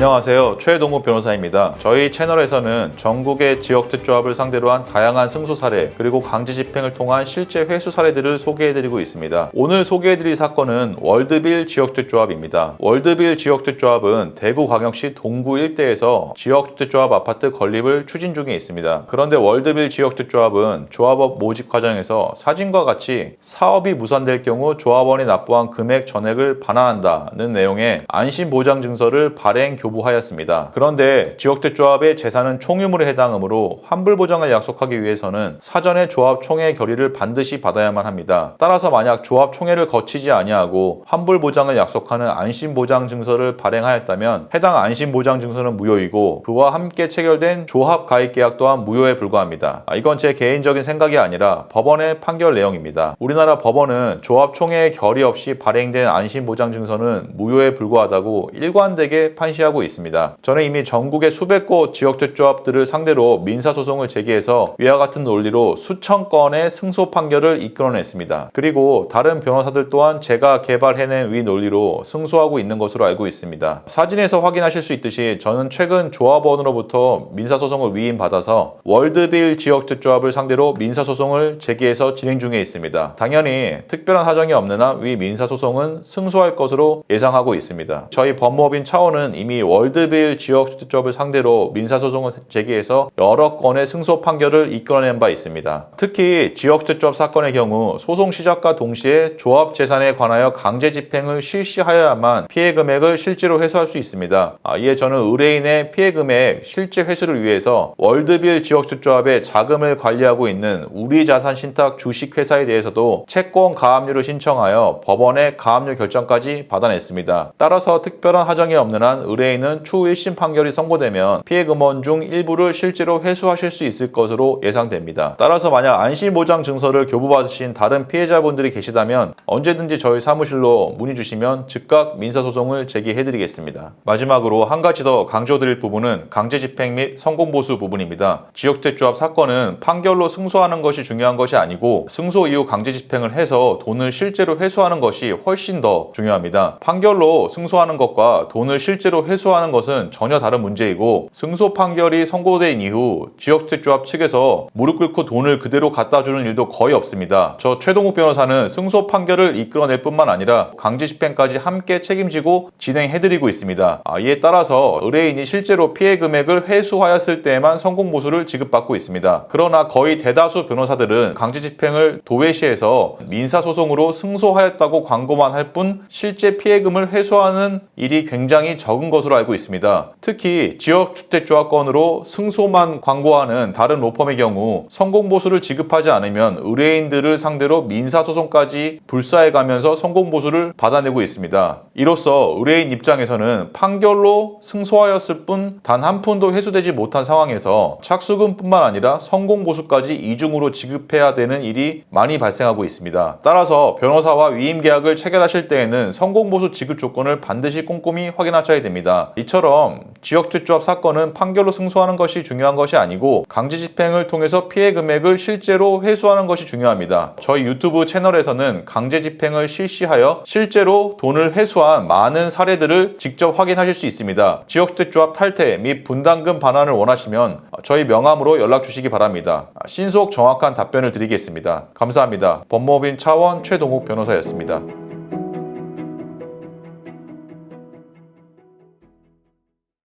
안녕하세요. 최동욱 변호사입니다. 저희 채널에서는 전국의 지역특조합을 상대로 한 다양한 승소 사례 그리고 강제 집행을 통한 실제 회수 사례들을 소개해드리고 있습니다. 오늘 소개해드릴 사건은 월드빌 지역특조합입니다. 월드빌 지역특조합은 대구광역시 동구 일대에서 지역특조합 아파트 건립을 추진 중에 있습니다. 그런데 월드빌 지역특조합은 조합원 모집 과정에서 사진과 같이 사업이 무산될 경우 조합원이 납부한 금액 전액을 반환한다는 내용의 안심보장증서를 발행 교부하였습니다. 그런데 지역특조합의 재산은 총유물에 해당하므로 환불보장을 약속하기 위해서는 사전에 조합 총회 결의를 반드시 받아야만 합니다. 따라서 만약 조합 총회를 거치지 아니하고 환불보장을 약속하는 안심보장증서를 발행하였다면 해당 안심보장증서는 무효이고 그와 함께 체결된 조합 가입계약 또한 무효에 불과합니다. 이건 제 개인적인 생각이 아니라 법원의 판결 내용입니다. 우리나라 법원은 조합 총회의 결의 없이 발행된 안심보장증서는 무효에 불과하다고 일관되게 판시하고 있습니다. 저는 이미 전국의 수백 곳 지역특조합들을 상대로 민사소송을 제기해서 위와 같은 논리로 수천 건의 승소 판결을 이끌어냈습니다. 그리고 다른 변호사들 또한 제가 개발해낸 위 논리로 승소하고 있는 것으로 알고 있습니다. 사진에서 확인하실 수 있듯이 저는 최근 조합원으로부터 민사소송을 위임받아서 월드빌 지역특조합을 상대로 민사소송을 제기해서 진행 중에 있습니다. 당연히 특별한 사정이 없는 한 위 민사소송은 승소할 것으로 예상하고 있습니다. 저희 법무법인 차원은 이미 월드빌 지역특조합을 상대로 민사소송을 제기해서 여러 건의 승소 판결을 이끌어낸 바 있습니다. 특히 지역특조합 사건의 경우 소송 시작과 동시에 조합 재산에 관하여 강제 집행을 실시하여야만 피해 금액을 실제로 회수할 수 있습니다. 이에 저는 의뢰인의 피해 금액 실제 회수를 위해서 월드빌 지역특조합의 자금을 관리하고 있는 우리자산신탁 주식회사에 대해서도 채권 가압류를 신청하여 법원의 가압류 결정까지 받아냈습니다. 따라서 특별한 하정이 없는 한 의뢰인은 추후 1심 판결이 선고되면 피해 금원 중 일부를 실제로 회수하실 수 있을 것으로 예상됩니다. 따라서 만약 안심보장증서를 교부받으신 다른 피해자분들이 계시다면 언제든지 저희 사무실로 문의 주시면 즉각 민사소송을 제기해드리겠습니다. 마지막으로 한 가지 더 강조드릴 부분은 강제집행 및 성공보수 부분입니다. 지역특조합 사건은 판결로 승소하는 것이 중요한 것이 아니고 승소 이후 강제집행을 해서 돈을 실제로 회수하는 것이 훨씬 더 중요합니다. 판결로 승소하는 것과 돈을 실제로 회수하는 것은 전혀 다른 문제이고 승소 판결이 선고된 이후 지역특조합 측에서 무릎 꿇고 돈을 그대로 갖다 주는 일도 거의 없습니다. 저 최동욱 변호사는 승소 판결을 이끌어낼 뿐만 아니라 강제 집행까지 함께 책임지고 진행해드리고 있습니다. 이에 따라서 의뢰인이 실제로 피해 금액을 회수하였을 때에만 성공보수를 지급받고 있습니다. 그러나 거의 대다수 변호사들은 강제 집행을 도외시해서 민사소송으로 승소하였다고 광고만 할 뿐 실제 피해금을 회수하는 일이 굉장히 적은 것으로 알고 있습니다. 특히 지역주택조합건으로 승소만 광고하는 다른 로펌의 경우 성공보수를 지급하지 않으면 의뢰인들을 상대로 민사소송까지 불사해가면서 성공보수를 받아내고 있습니다. 이로써 의뢰인 입장에서는 판결로 승소하였을 뿐 단 한 푼도 회수되지 못한 상황에서 착수금뿐만 아니라 성공보수까지 이중으로 지급해야 되는 일이 많이 발생하고 있습니다. 따라서 변호사와 위임계약을 체결하실 때에는 성공보수 지급 조건을 반드시 꼼꼼히 확인하셔야 됩니다. 이처럼 지역특조합 사건은 판결로 승소하는 것이 중요한 것이 아니고 강제 집행을 통해서 피해 금액을 실제로 회수하는 것이 중요합니다. 저희 유튜브 채널에서는 강제 집행을 실시하여 실제로 돈을 회수한 많은 사례들을 직접 확인하실 수 있습니다. 지역특조합 탈퇴 및 분담금 반환을 원하시면 저희 명함으로 연락 주시기 바랍니다. 신속 정확한 답변을 드리겠습니다. 감사합니다. 법무법인 차원 최동욱 변호사였습니다.